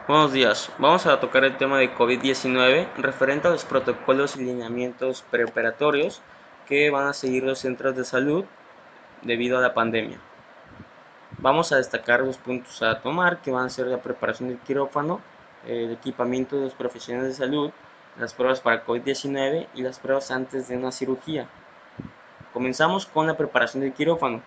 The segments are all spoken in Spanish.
Buenos días, vamos a tocar el tema de COVID-19 referente a los protocolos y lineamientos preoperatorios que van a seguir los centros de salud debido a la pandemia. Vamos a destacar los puntos a tomar, que van a ser la preparación del quirófano, el equipamiento de los profesionales de salud, las pruebas para COVID-19 y las pruebas antes de una cirugía. Comenzamos con la preparación del quirófano.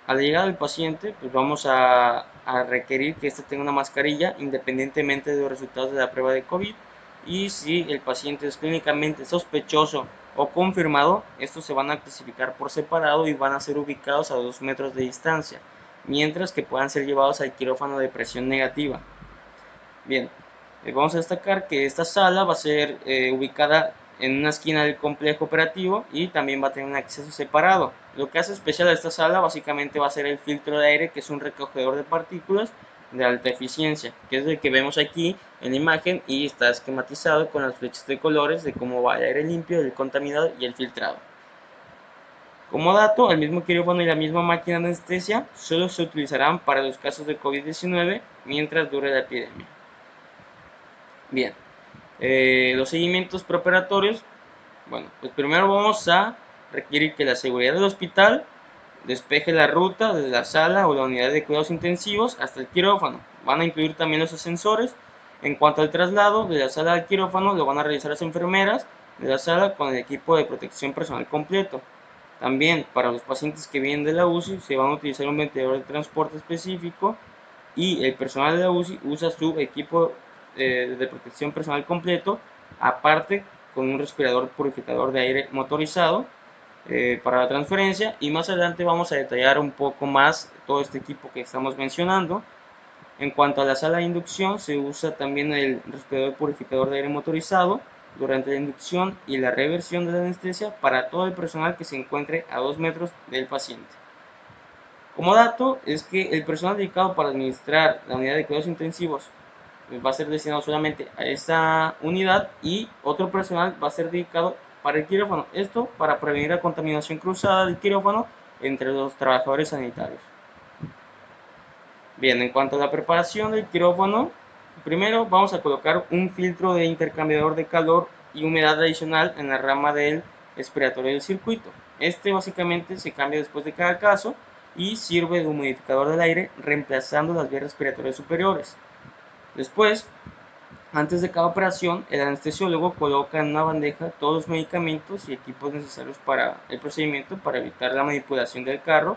A la llegada del paciente, pues vamos a requerir que éste tenga una mascarilla independientemente de los resultados de la prueba de COVID, y si el paciente es clínicamente sospechoso o confirmado, estos se van a clasificar por separado y van a ser ubicados a 2 metros de distancia, mientras que puedan ser llevados al quirófano de presión negativa. Bien, vamos a destacar que esta sala va a ser ubicada en una esquina del complejo operativo y también va a tener un acceso separado. Lo que hace especial a esta sala básicamente va a ser el filtro de aire, que es un recogedor de partículas de alta eficiencia, que es el que vemos aquí en la imagen y está esquematizado con las flechas de colores de cómo va el aire limpio, el contaminado y el filtrado. Como dato, el mismo quirófano y la misma máquina de anestesia solo se utilizarán para los casos de COVID-19 mientras dure la epidemia. Bien, los seguimientos preoperatorios. Bueno, pues primero vamos a requerir que la seguridad del hospital despeje la ruta desde la sala o la unidad de cuidados intensivos hasta el quirófano. Van a incluir también los ascensores. En cuanto al traslado de la sala al quirófano, lo van a realizar las enfermeras de la sala con el equipo de protección personal completo. También para los pacientes que vienen de la UCI se van a utilizar un ventilador de transporte específico, y el personal de la UCI usa su equipo de protección personal completo, aparte con un respirador purificador de aire motorizado para la transferencia. Y más adelante vamos a detallar un poco más todo este equipo que estamos mencionando. En cuanto a la sala de inducción, se usa también el respirador purificador de aire motorizado durante la inducción y la reversión de la anestesia para todo el personal que se encuentre a 2 metros del paciente. Como dato, es que el personal dedicado para administrar la unidad de cuidados intensivos va a ser destinado solamente a esta unidad, y otro personal va a ser dedicado para el quirófano. Esto para prevenir la contaminación cruzada del quirófano entre los trabajadores sanitarios. Bien, en cuanto a la preparación del quirófano, primero vamos a colocar un filtro de intercambiador de calor y humedad adicional en la rama del expiratorio del circuito. Este básicamente se cambia después de cada caso y sirve de humidificador del aire, reemplazando las vías respiratorias superiores. Después, antes de cada operación, el anestesiólogo coloca en una bandeja todos los medicamentos y equipos necesarios para el procedimiento, para evitar la manipulación del carro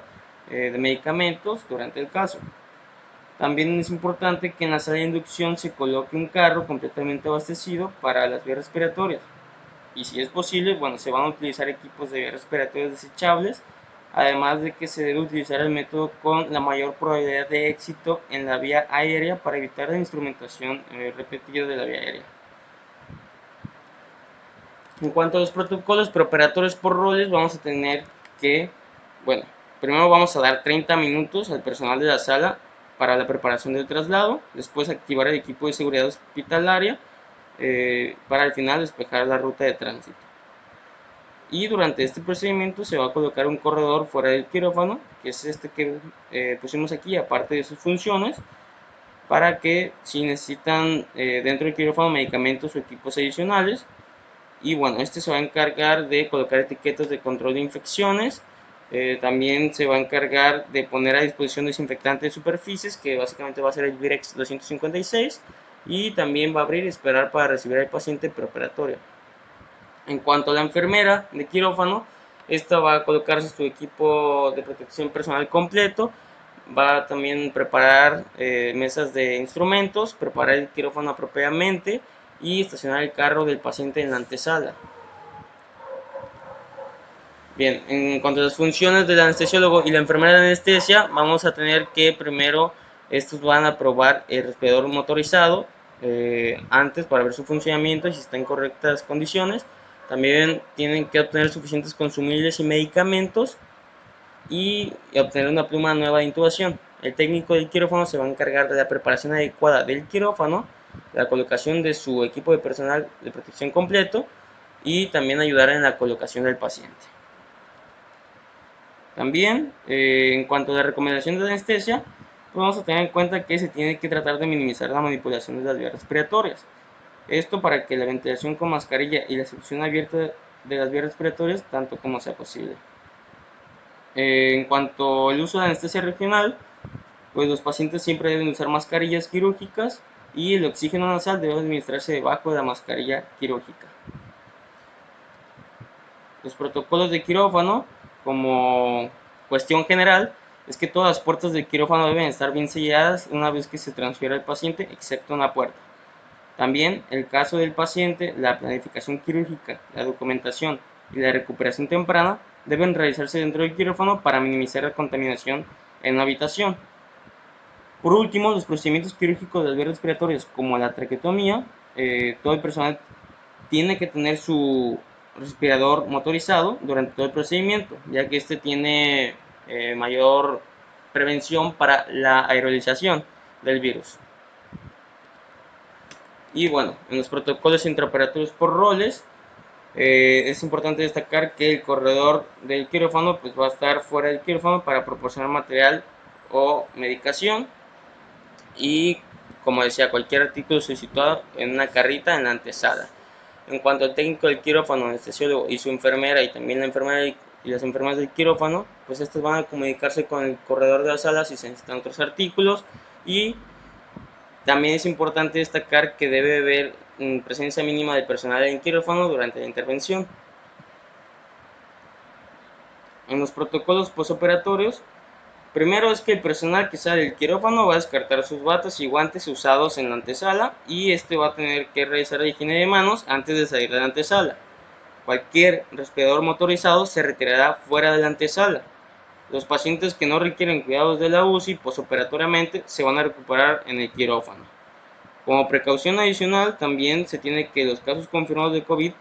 de medicamentos durante el caso. También es importante que en la sala de inducción se coloque un carro completamente abastecido para las vías respiratorias. Y si es posible, bueno, se van a utilizar equipos de vías respiratorias desechables, además de que se debe utilizar el método con la mayor probabilidad de éxito en la vía aérea para evitar la instrumentación repetida de la vía aérea. En cuanto a los protocolos preoperatorios por roles, vamos a tener que, bueno, primero vamos a dar 30 minutos al personal de la sala para la preparación del traslado, después activar el equipo de seguridad hospitalaria para al final despejar la ruta de tránsito. Y durante este procedimiento se va a colocar un corredor fuera del quirófano, que es este que pusimos aquí, aparte de sus funciones, para que si necesitan dentro del quirófano medicamentos o equipos adicionales. Y bueno, este se va a encargar de colocar etiquetas de control de infecciones. También se va a encargar de poner a disposición desinfectante de superficies, que básicamente va a ser el Virex 256, y también va a abrir y esperar para recibir al paciente preoperatorio. En cuanto a la enfermera de quirófano, esta va a colocarse su equipo de protección personal completo, va a también preparar mesas de instrumentos, preparar el quirófano apropiadamente y estacionar el carro del paciente en la antesala. Bien, en cuanto a las funciones del anestesiólogo y la enfermera de anestesia, vamos a tener que primero estos van a probar el respirador motorizado antes para ver su funcionamiento y si está en correctas condiciones. También tienen que obtener suficientes consumibles y medicamentos y obtener una pluma nueva de intubación. El técnico del quirófano se va a encargar de la preparación adecuada del quirófano, la colocación de su equipo de personal de protección completo y también ayudar en la colocación del paciente. También, en cuanto a la recomendación de anestesia, pues vamos a tener en cuenta que se tiene que tratar de minimizar la manipulación de las vías respiratorias. Esto para que la ventilación con mascarilla y la succión abierta de las vías respiratorias tanto como sea posible. En cuanto al uso de anestesia regional, pues los pacientes siempre deben usar mascarillas quirúrgicas y el oxígeno nasal debe administrarse debajo de la mascarilla quirúrgica. Los protocolos de quirófano, como cuestión general, es que todas las puertas del quirófano deben estar bien selladas una vez que se transfiera al paciente, excepto una puerta. También, en el caso del paciente, la planificación quirúrgica, la documentación y la recuperación temprana deben realizarse dentro del quirófano para minimizar la contaminación en una habitación. Por último, los procedimientos quirúrgicos de las vías respiratorias, como la traqueotomía, todo el personal tiene que tener su respirador motorizado durante todo el procedimiento, ya que este tiene mayor prevención para la aerolización del virus. Y bueno, en los protocolos intraoperatorios por roles, es importante destacar que el corredor del quirófano pues, va a estar fuera del quirófano para proporcionar material o medicación. Y como decía, cualquier artículo situado en una carrita en la antesala. En cuanto al técnico del quirófano, anestesiólogo y su enfermera y también la enfermera y las enfermeras del quirófano, pues estos van a comunicarse con el corredor de la sala si se necesitan otros artículos. Y también es importante destacar que debe haber presencia mínima de personal en quirófano durante la intervención. En los protocolos postoperatorios, primero es que el personal que sale del quirófano va a descartar sus batas y guantes usados en la antesala y este va a tener que realizar la higiene de manos antes de salir de la antesala. Cualquier respirador motorizado se retirará fuera de la antesala. Los pacientes que no requieren cuidados de la UCI postoperatoriamente se van a recuperar en el quirófano. Como precaución adicional, también se tiene que en los casos confirmados de COVID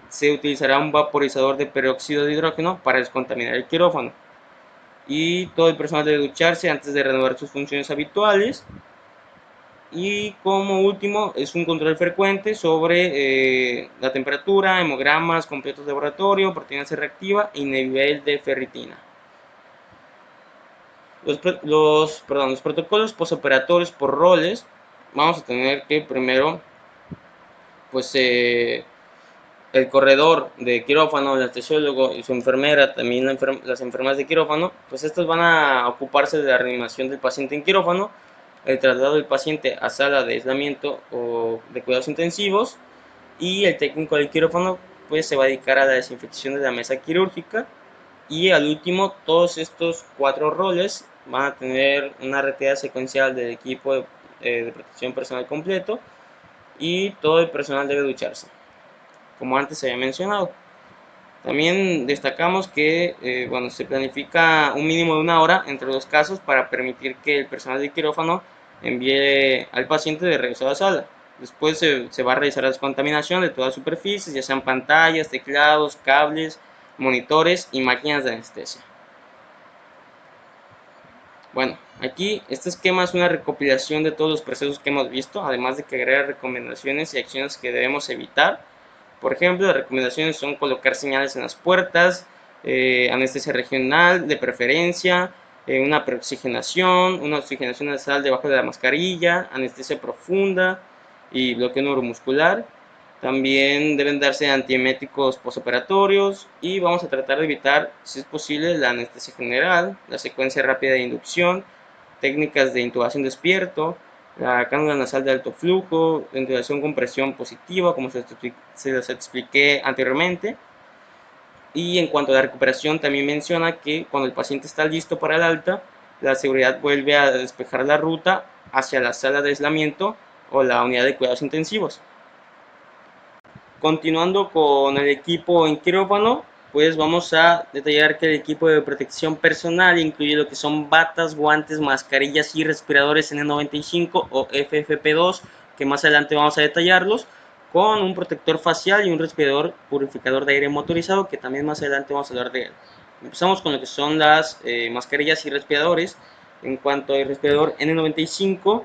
se utilizará un vaporizador de peróxido de hidrógeno para descontaminar el quirófano. Y todo el personal debe ducharse antes de renovar sus funciones habituales. Y como último es un control frecuente sobre la temperatura, hemogramas completos de laboratorio, proteína C reactiva y nivel de ferritina. Los protocolos postoperatorios por roles, vamos a tener que primero pues el corredor de quirófano, el anestesiólogo y su enfermera, también las enfermeras de quirófano, pues estos van a ocuparse de la reanimación del paciente en quirófano, el traslado del paciente a sala de aislamiento o de cuidados intensivos, y el técnico del quirófano pues se va a dedicar a la desinfección de la mesa quirúrgica. Y al último, todos estos 4 roles van a tener una retirada secuencial del equipo de protección personal completo y todo el personal debe ducharse, como antes se había mencionado. También destacamos que bueno, se planifica un mínimo de 1 hora entre los casos para permitir que el personal de quirófano envíe al paciente de regreso a la sala. Después se va a realizar la descontaminación de todas las superficies, ya sean pantallas, teclados, cables, monitores y máquinas de anestesia. Bueno, aquí este esquema es una recopilación de todos los procesos que hemos visto, además de que agrega recomendaciones y acciones que debemos evitar. Por ejemplo, las recomendaciones son colocar señales en las puertas, anestesia regional de preferencia, una preoxigenación, una oxigenación nasal debajo de la mascarilla, anestesia profunda y bloqueo neuromuscular. También deben darse antieméticos posoperatorios y vamos a tratar de evitar, si es posible, la anestesia general, la secuencia rápida de inducción, técnicas de intubación despierto, la cánula nasal de alto flujo, ventilación con presión positiva, como se les expliqué anteriormente. Y en cuanto a la recuperación, también menciona que cuando el paciente está listo para el alta, la seguridad vuelve a despejar la ruta hacia la sala de aislamiento o la unidad de cuidados intensivos. Continuando con el equipo en quirófano, pues vamos a detallar que el equipo de protección personal incluye lo que son batas, guantes, mascarillas y respiradores N95 o FFP2, que más adelante vamos a detallarlos, con un protector facial y un respirador purificador de aire motorizado, que también más adelante vamos a hablar de él. Empezamos con lo que son las mascarillas y respiradores. En cuanto al respirador N95,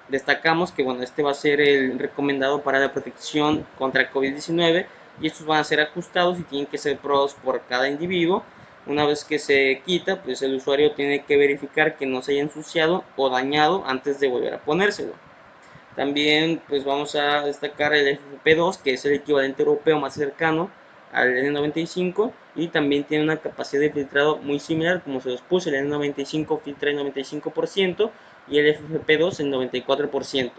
destacamos que bueno, este va a ser el recomendado para la protección contra el COVID-19 y estos van a ser ajustados y tienen que ser probados por cada individuo. Una vez que se quita, pues el usuario tiene que verificar que no se haya ensuciado o dañado antes de volver a ponérselo. También pues vamos a destacar el FFP2, que es el equivalente europeo más cercano al N95 y también tiene una capacidad de filtrado muy similar, como se los puse. El N95 filtra el 95% y el FFP2 el 94%.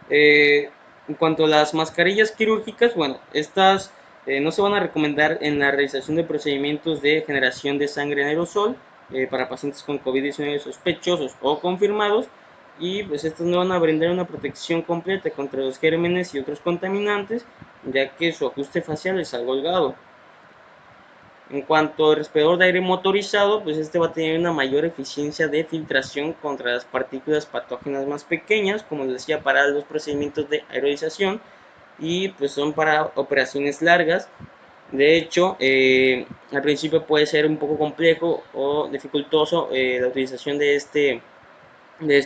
En cuanto a las mascarillas quirúrgicas, bueno, estas no se van a recomendar en la realización de procedimientos de generación de sangre en aerosol para pacientes con COVID-19 sospechosos o confirmados, y pues estas no van a brindar una protección completa contra los gérmenes y otros contaminantes, ya que su ajuste facial es algo holgado. En cuanto al respirador de aire motorizado, pues este va a tener una mayor eficiencia de filtración contra las partículas patógenas más pequeñas, como les decía, para los procedimientos de aerolización, y pues son para operaciones largas. De hecho, al principio puede ser un poco complejo o dificultoso la utilización de este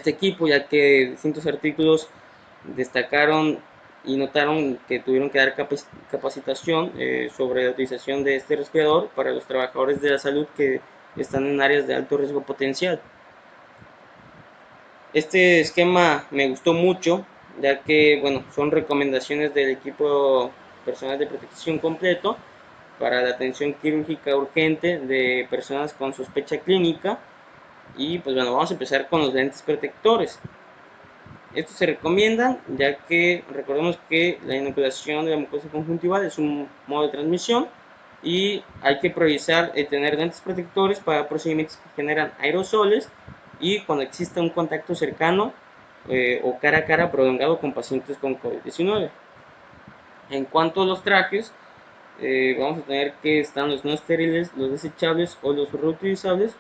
equipo, ya que distintos artículos destacaron y notaron que tuvieron que dar capacitación sobre la utilización de este respirador para los trabajadores de la salud que están en áreas de alto riesgo potencial. Este esquema me gustó mucho, ya que bueno, son recomendaciones del equipo personal de protección completo para la atención quirúrgica urgente de personas con sospecha clínica. Y pues bueno, vamos a empezar con los lentes protectores. Estos se recomiendan ya que recordemos que la inoculación de la mucosa conjuntival es un modo de transmisión y hay que priorizar tener lentes protectores para procedimientos que generan aerosoles y cuando exista un contacto cercano o cara a cara prolongado con pacientes con COVID-19. En cuanto a los trajes, vamos a tener que están los no estériles, los desechables o los reutilizables,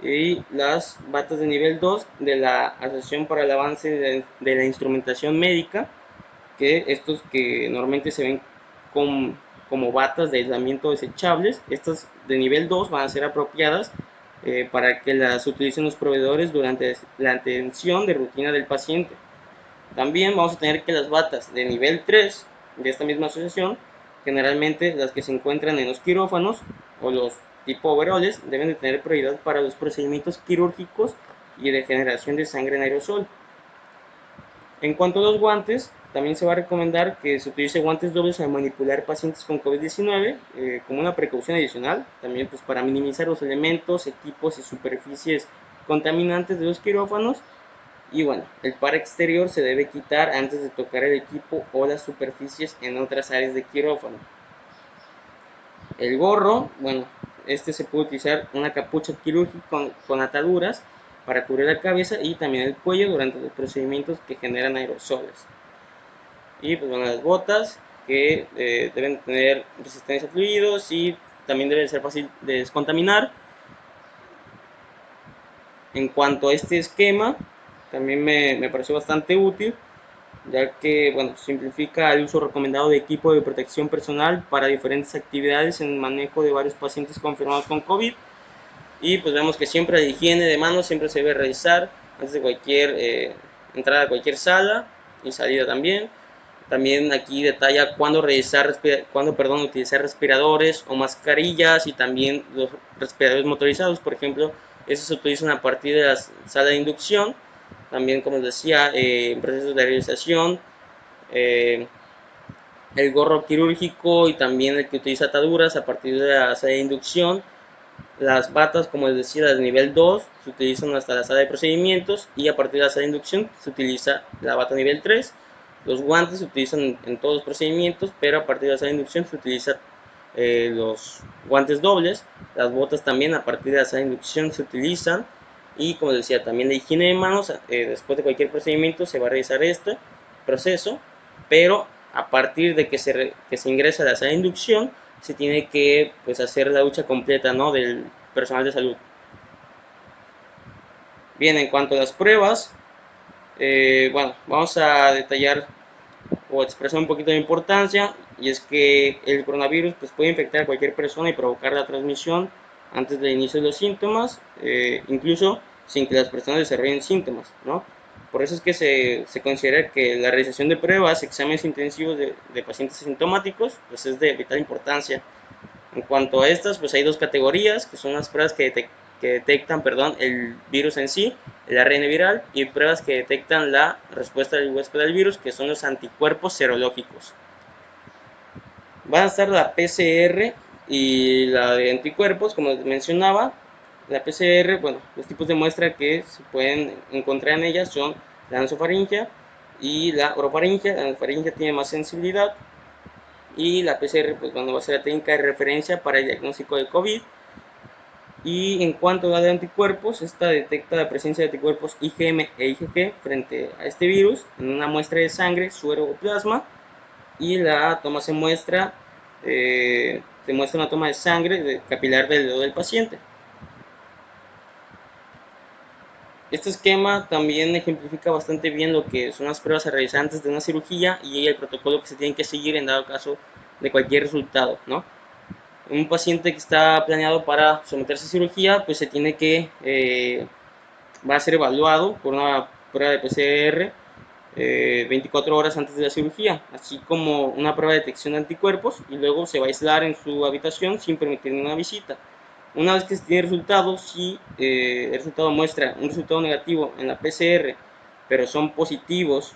y las batas de nivel 2 de la Asociación para el Avance de la Instrumentación Médica, que estos que normalmente se ven como batas de aislamiento desechables, estas de nivel 2 van a ser apropiadas para que las utilicen los proveedores durante la atención de rutina del paciente. También vamos a tener que las batas de nivel 3 de esta misma asociación, generalmente las que se encuentran en los quirófanos o los tipo overoles, deben de tener prioridad para los procedimientos quirúrgicos y de generación de sangre en aerosol. En cuanto a los guantes, también se va a recomendar que se utilice guantes dobles al manipular pacientes con COVID-19 como una precaución adicional, también pues para minimizar los elementos, equipos y superficies contaminantes de los quirófanos. Y bueno, el par exterior se debe quitar antes de tocar el equipo o las superficies en otras áreas de quirófano. El gorro, bueno, este se puede utilizar una capucha quirúrgica con ataduras para cubrir la cabeza y también el cuello durante los procedimientos que generan aerosoles. Y pues bueno, las botas que deben tener resistencia a fluidos y también deben ser fácil de descontaminar. En cuanto a este esquema, también me pareció bastante útil, ya que bueno, simplifica el uso recomendado de equipo de protección personal para diferentes actividades en el manejo de varios pacientes confirmados con COVID. Y pues vemos que siempre la higiene de manos siempre se debe realizar antes de cualquier entrada a cualquier sala y salida también. También aquí detalla cuándo utilizar respiradores o mascarillas y también los respiradores motorizados, por ejemplo, esos se utilizan a partir de la sala de inducción. También, como les decía, en procesos de realización, eh, el gorro quirúrgico y también el que utiliza ataduras a partir de la sala de inducción. Las batas, como les decía, de nivel 2 se utilizan hasta la sala de procedimientos y a partir de la sala de inducción se utiliza la bata nivel 3. Los guantes se utilizan en todos los procedimientos, pero a partir de la sala de inducción se utilizan los guantes dobles. Las botas también a partir de la sala de inducción se utilizan. Y como les decía, también la higiene de manos, después de cualquier procedimiento se va a realizar este proceso, pero a partir de que se ingresa a la sala de inducción, se tiene que pues, hacer la ducha completa, ¿no?, del personal de salud. Bien, en cuanto a las pruebas, bueno, vamos a detallar o expresar un poquito de importancia, y es que el coronavirus pues, puede infectar a cualquier persona y provocar la transmisión antes del inicio de los síntomas, incluso sin que las personas desarrollen síntomas, ¿no? Por eso es que se considera que la realización de pruebas, exámenes intensivos de pacientes asintomáticos, pues es de vital importancia. En cuanto a estas, pues hay dos categorías, que son las pruebas que detectan, el virus en sí, el ARN viral, y pruebas que detectan la respuesta del huésped al virus, que son los anticuerpos serológicos. Van a estar la PCR y la de anticuerpos, como les mencionaba. La PCR, bueno, los tipos de muestra que se pueden encontrar en ellas son la nasofaringea y la orofaringea. La nasofaringea tiene más sensibilidad y la PCR, pues bueno, va a ser la técnica de referencia para el diagnóstico de COVID. Y en cuanto a la de anticuerpos, esta detecta la presencia de anticuerpos IgM e IgG frente a este virus en una muestra de sangre, suero o plasma, y la toma se muestra una toma de sangre capilar del dedo del paciente. Este esquema también ejemplifica bastante bien lo que son las pruebas a realizar antes de una cirugía y el protocolo que se tiene que seguir en dado caso de cualquier resultado, ¿no? Un paciente que está planeado para someterse a cirugía, pues se tiene que va a ser evaluado por una prueba de PCR 24 horas antes de la cirugía, así como una prueba de detección de anticuerpos, y luego se va a aislar en su habitación sin permitir ninguna visita. Una vez que se tiene resultado, si el resultado muestra un resultado negativo en la PCR, pero son positivos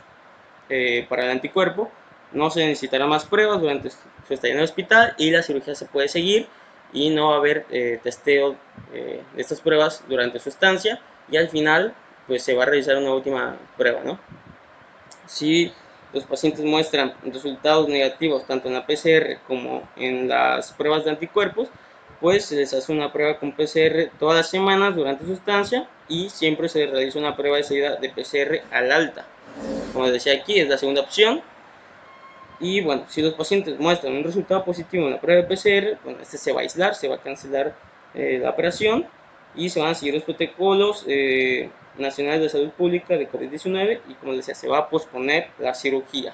para el anticuerpo, no se necesitará más pruebas durante su estadía en el hospital y la cirugía se puede seguir y no va a haber testeo de estas pruebas durante su estancia, y al final pues se va a realizar una última prueba, ¿no? Si los pacientes muestran resultados negativos tanto en la PCR como en las pruebas de anticuerpos, pues se les hace una prueba con PCR todas las semanas durante su estancia y siempre se les realiza una prueba de salida de PCR al alta. Como les decía aquí, es la segunda opción. Y bueno, si los pacientes muestran un resultado positivo en la prueba de PCR, bueno, este se va a aislar, se va a cancelar la operación y se van a seguir los protocolos nacionales de salud pública de COVID-19 y, como les decía, se va a posponer la cirugía.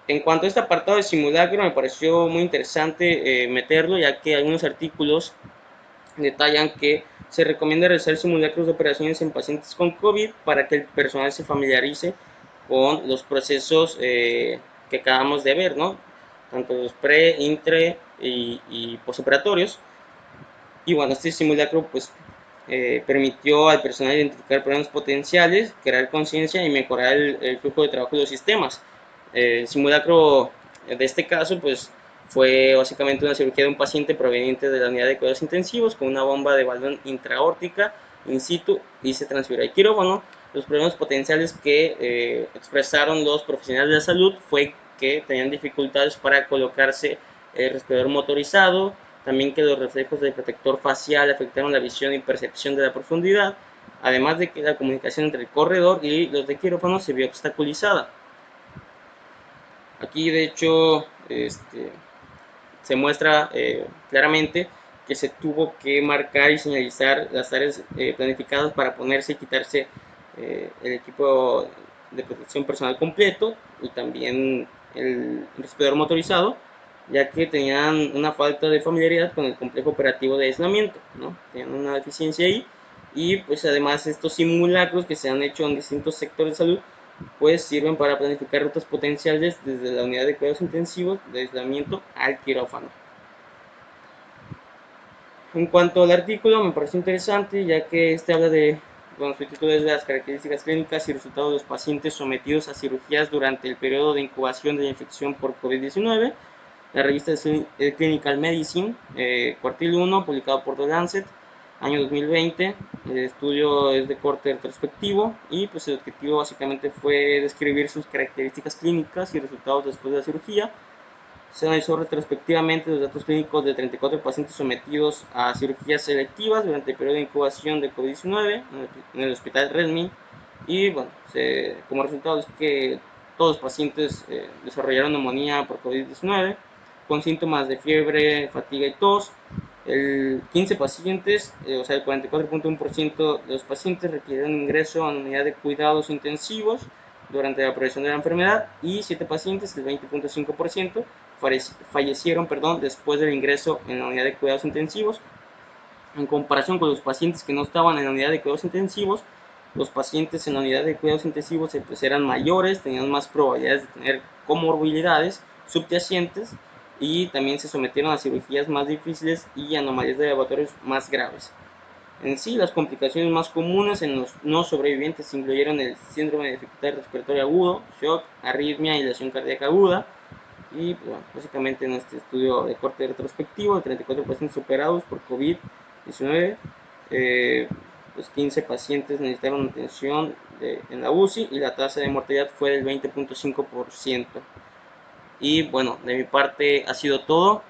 En cuanto a este apartado de simulacro, me pareció muy interesante meterlo, ya que algunos artículos detallan que se recomienda realizar simulacros de operaciones en pacientes con COVID para que el personal se familiarice con los procesos que acabamos de ver, ¿no? Tanto los pre, intre y postoperatorios. Y bueno, este simulacro pues permitió al personal identificar problemas potenciales, crear conciencia y mejorar el flujo de trabajo de los sistemas. El simulacro de este caso pues fue básicamente una cirugía de un paciente proveniente de la unidad de cuidados intensivos con una bomba de balón intraórtica in situ y se transfirió al quirófano. Los problemas potenciales que expresaron los profesionales de la salud fue que tenían dificultades para colocarse el respirador motorizado, también que los reflejos del protector facial afectaron la visión y percepción de la profundidad, además de que la comunicación entre el corredor y los de quirófano se vio obstaculizada. Aquí de hecho se muestra claramente que se tuvo que marcar y señalizar las áreas planificadas para ponerse y quitarse el equipo de protección personal completo y también el respirador motorizado, ya que tenían una falta de familiaridad con el complejo operativo de aislamiento, ¿no? Tenían una deficiencia ahí, y pues además estos simulacros que se han hecho en distintos sectores de salud pues sirven para planificar rutas potenciales desde la unidad de cuidados intensivos de aislamiento al quirófano. En cuanto al artículo, me pareció interesante, ya que este habla de, bueno, su título es de las características clínicas y resultados de los pacientes sometidos a cirugías durante el periodo de incubación de la infección por COVID-19. La revista es Clinical Medicine, cuartil 1, publicado por The Lancet, año 2020. El estudio es de corte retrospectivo y pues el objetivo básicamente fue describir sus características clínicas y resultados después de la cirugía. Se analizó retrospectivamente los datos clínicos de 34 pacientes sometidos a cirugías selectivas durante el periodo de incubación de COVID-19 en el hospital Redmi, y bueno, como resultado es que todos los pacientes desarrollaron neumonía por COVID-19 con síntomas de fiebre, fatiga y tos. El 15 pacientes, o sea el 44.1% de los pacientes requirieron ingreso a una unidad de cuidados intensivos durante la progresión de la enfermedad, y 7 pacientes, el 20.5%, fallecieron después del ingreso en la unidad de cuidados intensivos. En comparación con los pacientes que no estaban en la unidad de cuidados intensivos, los pacientes en la unidad de cuidados intensivos pues eran mayores, tenían más probabilidades de tener comorbilidades subyacentes y también se sometieron a cirugías más difíciles y anomalías de laboratorios más graves. En sí, las complicaciones más comunes en los no sobrevivientes incluyeron el síndrome de dificultad respiratoria agudo, shock, arritmia y lesión cardíaca aguda. Y bueno, básicamente en este estudio de corte retrospectivo, de 34 pacientes operados por COVID-19, pues 15 pacientes necesitaron atención en la UCI y la tasa de mortalidad fue del 20.5%. Y bueno, de mi parte ha sido todo.